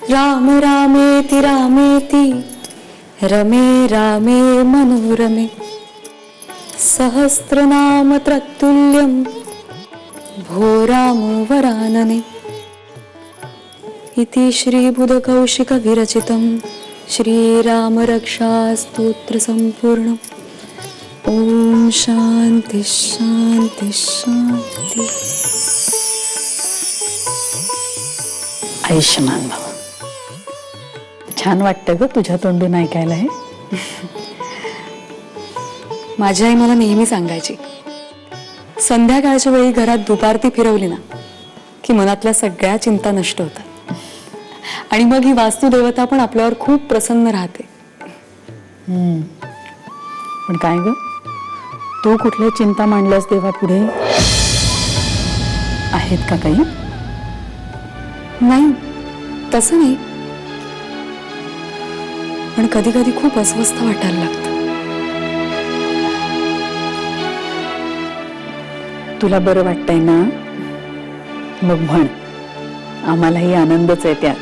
राम रामेति रामेति रमे रामे मनोरमे सहस्रनाम तत्तुल्यं भो राम वरानने। इति श्रीबुधकौशिक विरचितं श्रीराम रक्षा स्तोत्र संपूर्णम्। ओम शांति शांति शांति। आयुष्यमान भव. छान वाटतं ग तुझ्या तोंडून ऐकायला हे. माझी आई मला नेहमी सांगायची, संध्याकाळच्या वेळी घरात दुपारती फिरवली ना की मनातल्या सगळ्या चिंता नष्ट होतात आणि मग ही वास्तुदेवता पण आपल्यावर खूप प्रसन्न राहते. पण काय ग, तू कुठल्या चिंता मांडल्यास देवा पुढे? आहेत का काही? नाही, तसं नाही, पण कधी कधी खूप अस्वस्थ वाटायला लागतं. तुला बरं वाटतंय ना? मग म्हण, आम्हालाही आनंदच आहे त्यात.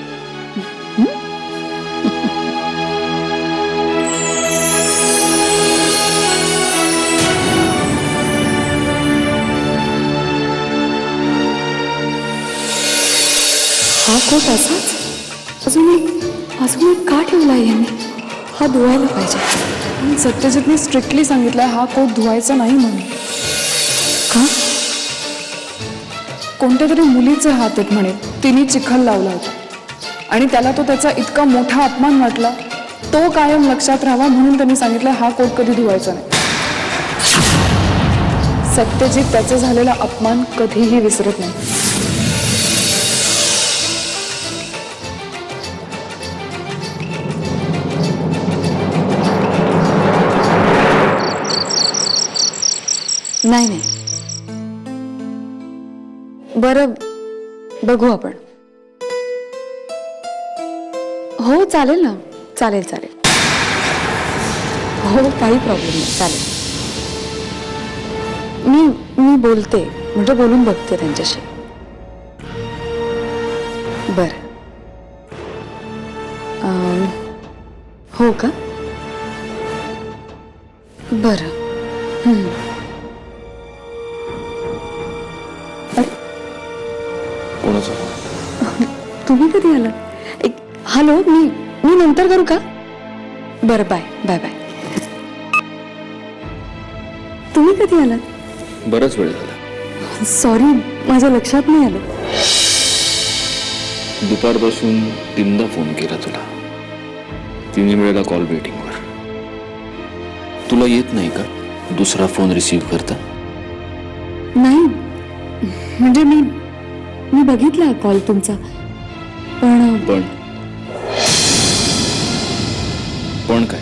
हा कोट असाच अजून एक का ठेवलाय यांनी? हा धुवायला पाहिजे. पण सत्यजितने स्ट्रिक्टली सांगितलंय हा कोट धुवायचा नाही म्हणून. का? कोणत्या तरी मुलीचे हात आहेत म्हणे, तिने चिखल लावला होता आणि त्याला तो त्याचा इतका मोठा अपमान वाटला, तो कायम लक्षात राहावा म्हणून त्यांनी सांगितलं हा कोट कधी धुवायचा नाही. सत्यजित त्याचा झालेला अपमान कधीही विसरत नाही. नाही नाही, बरं बघू आपण. हो चालेल ना, चालेल चालेल. हो काही प्रॉब्लेम नाही, चालेल. मी बोलते, म्हणजे बोलून बघते त्यांच्याशी. बरं. हो का? बरं. तुम्ही कधी आला? हॅलो, मी नंतर करू का? बरं, बाय बाय बाय. तुम्ही कधी आलात? बराच वेळ झाला. सॉरी, माझ्या लक्षात नाही आलं. दुपारपासून 3दा फोन केला तुला, 3 वेळेला कॉल वेटिंगवर. तुला येत नाही का दुसरा फोन रिसीव्ह करता? नाही, म्हणजे मी बघितला कॉल तुमचा, पण काय?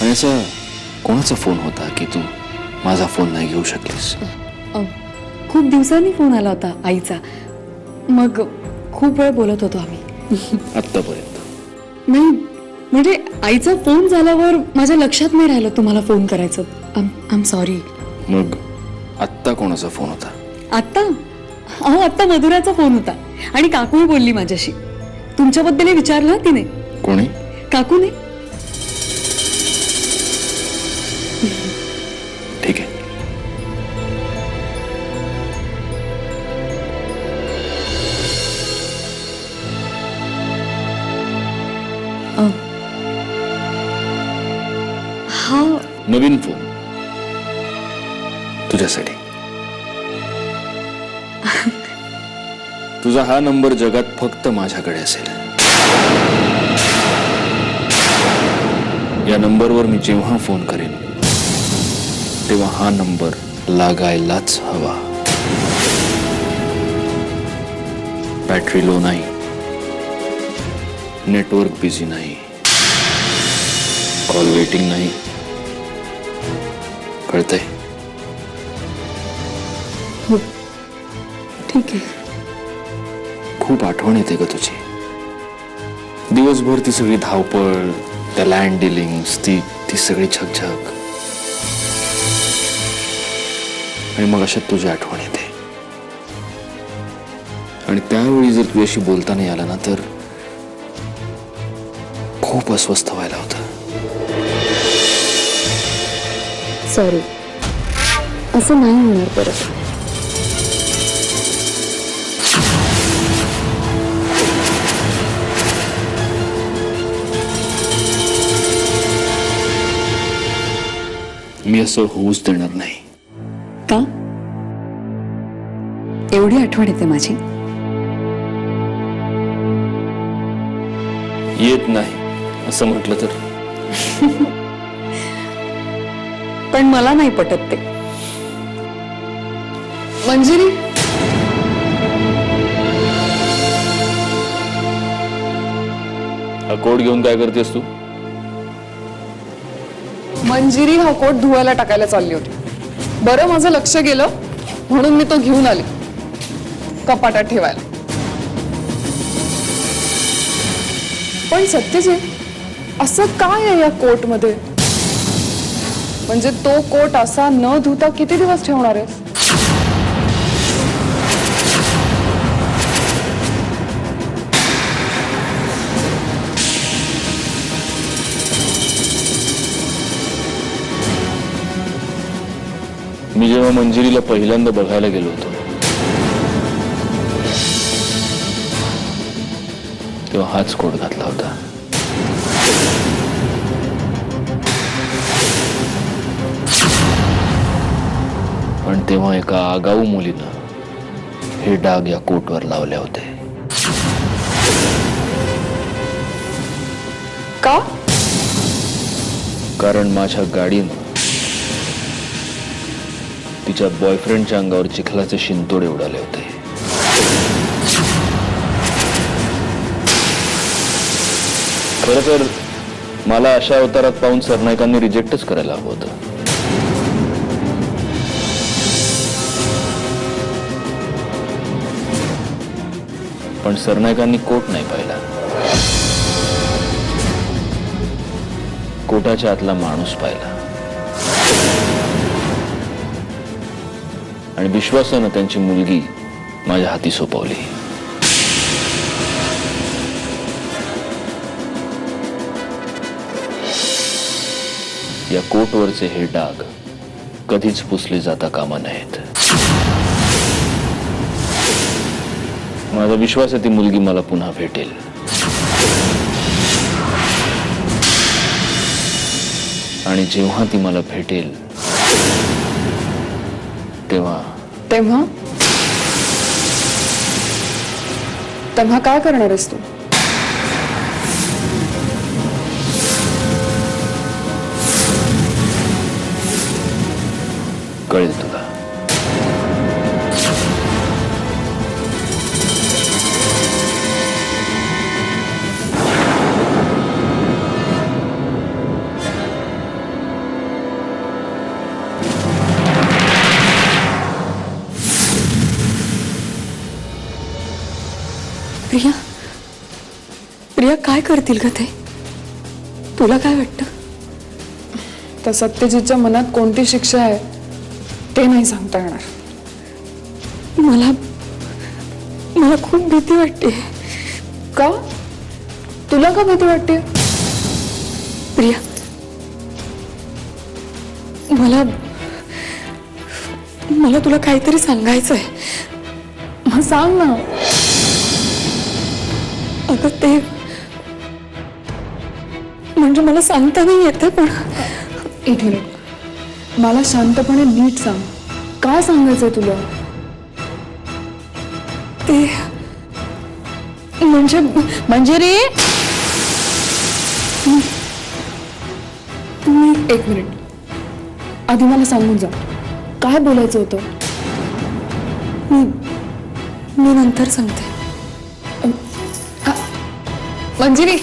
आणि असा कोणाचा फोन होता की तू माझा फोन नाही घेऊ शकलीस? खूप दिवसांनी फोन आला होता आईचा, मग खूप वेळ बोलत होतो आम्ही. आत्तापर्यंत? नाही, म्हणजे आईचा फोन झाल्यावर माझ्या लक्षात नाही राहिलं तुम्हाला फोन करायचं. I am sorry. मग आत्ता कोणाचा फोन होता? आत्ता मधुराचा फोन होता आणि काकू बोलली माझ्याशी. तुमच्याबद्दल विचारलं तिने. कोणी? काकूने. ठीक आहे. हा नवीन फोन तुझ्यासाठी. तुझा हा नंबर जगात फक्त माझ्याकडे असेल. या नंबरवर मी जेव्हा फोन करेन तेव्हा हा नंबर लागायलाच हवा. बॅटरी लो नाही, नेटवर्क बिझी नाही, कॉल वेटिंग नाही. कळतंय? हो, ठीक आहे. खूप आठवण येते ग तुझी. दिवसभर ती सगळी धावपळ, त्या लँड डिलिंग्स, ती सगळी झगझग, आणि मग अशात तुझी आठवण येते. आणि त्यावेळी जर तुझ्याशी बोलता नाही आला ना तर खूप अस्वस्थ व्हायला होतं. सॉरी, असं नाही होणार परत. मी असं होऊच देणार नाही. का? एवढी आठवण येते माझी? येत नाही असं म्हटलं तर पण मला नाही पटत ते. मंजिरी, हा कोट घेऊन काय करतेस तू? मंजिरी हा कोट धुवायला टाकायला चालली होती. बरं माझं लक्ष गेलं म्हणून मी तो घेऊन आले कपाटात ठेवायला. पण सत्यजित, असं काय आहे या कोट मध्ये? म्हणजे तो कोट असा न धुता किती दिवस ठेवणार आहेस? मी जेव्हा मंजिरीला पहिल्यांदा बघायला गेलो होतो तेव्हा हाच कोट घातला होता. पण तेव्हा एका आगाऊ मुलीनं हे डाग या कोटवर लावले होते. का? कारण माझ्या गाडीनं तिच्या बॉयफ्रेंडच्या अंगावर चिखलाचे शिंतोडे उडाले होते. खरं तर मला अशा अवतारात पाहून सरनाईकांनी रिजेक्टच करायला हवं होतं. पण सरनाईकांनी कोट नाही पाहिला, कोटाच्या आतला माणूस पाहिला आणि विश्वासानं त्यांची मुलगी माझ्या हाती सोपवली. या कोटवरचे हे डाग कधीच पुसले जाता कामा नयेत. माझा विश्वास आहे ती मुलगी मला पुन्हा भेटेल. आणि जेव्हा ती मला भेटेल तेव्हा तेव्हा तेव्हा काय करणार आहेस तू? कळेल तुला. प्रिया, प्रिया काय करतील ग ते? तुला काय वाटतं? तर सत्यजितच्या मनात कोणती शिक्षा आहे ते नाही सांगता येणार. मला मला खूप भीती वाटते. का? तुला का भीती वाटते? प्रिया, मला मला तुला काहीतरी सांगायचं आहे. मग सांग ना. अगं ते म्हणजे मला सांगता नाही येते. पण एक मिनिट, मला शांतपणे नीट सांग, काय सांगायचंय तुला? ते म्हणजे मंजिरी, तुम्ही एक मिनिट आधी मला सांगून जा, काय बोलायचं होतं? मी नंतर सांगते. मंजिरी,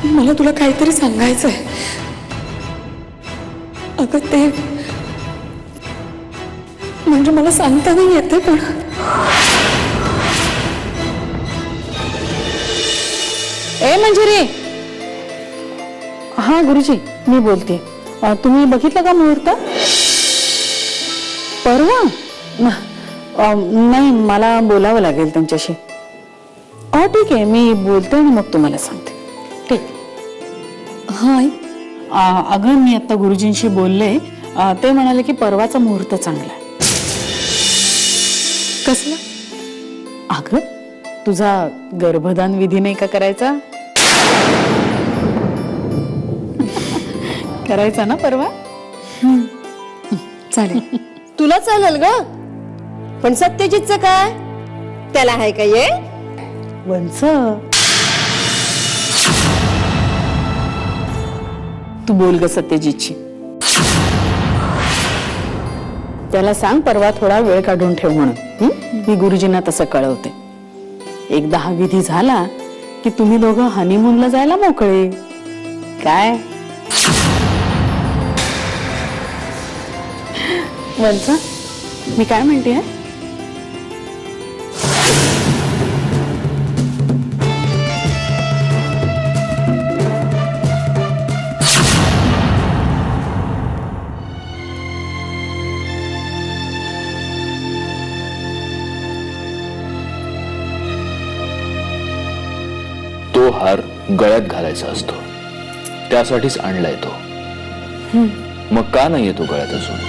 मला तुला काहीतरी सांगायचं आहे. अगं ते म्हणजे मला सांगता नाही येते. पण ए मंजिरी. हा गुरुजी, मी बोलते. तुम्ही बघितलं का मुहूर्त? परवा नाही, मला बोलावं लागेल त्यांच्याशी. ठीक आहे, मी बोलते आणि मग तुम्हाला सांगते. ठीक. हा आई. अगं मी आता गुरुजींशी बोलले. ते म्हणाले की परवाचा मुहूर्त चांगला आहे. कसलं? अगं तुझा गर्भदान विधी नाही का करायचा? करायचा ना परवा? चालेल. तुला चालेल ग, पण सत्यजितचं काय? त्याला आहे का ये? वंच, तू बोल ग सत्यजितची. त्याला सांग परवा थोडा वेळ काढून ठेव म्हणून. मी गुरुजींना तसं कळवते. एकदा हा विधी झाला की तुम्ही दोघं हनीमूनला जायला मोकळे. काय वंच, मी काय म्हणते? तो हार गळ्यात घालायचा असतो, त्यासाठीच आणलाय तो. मग का नाही येतो गळ्यात अजून?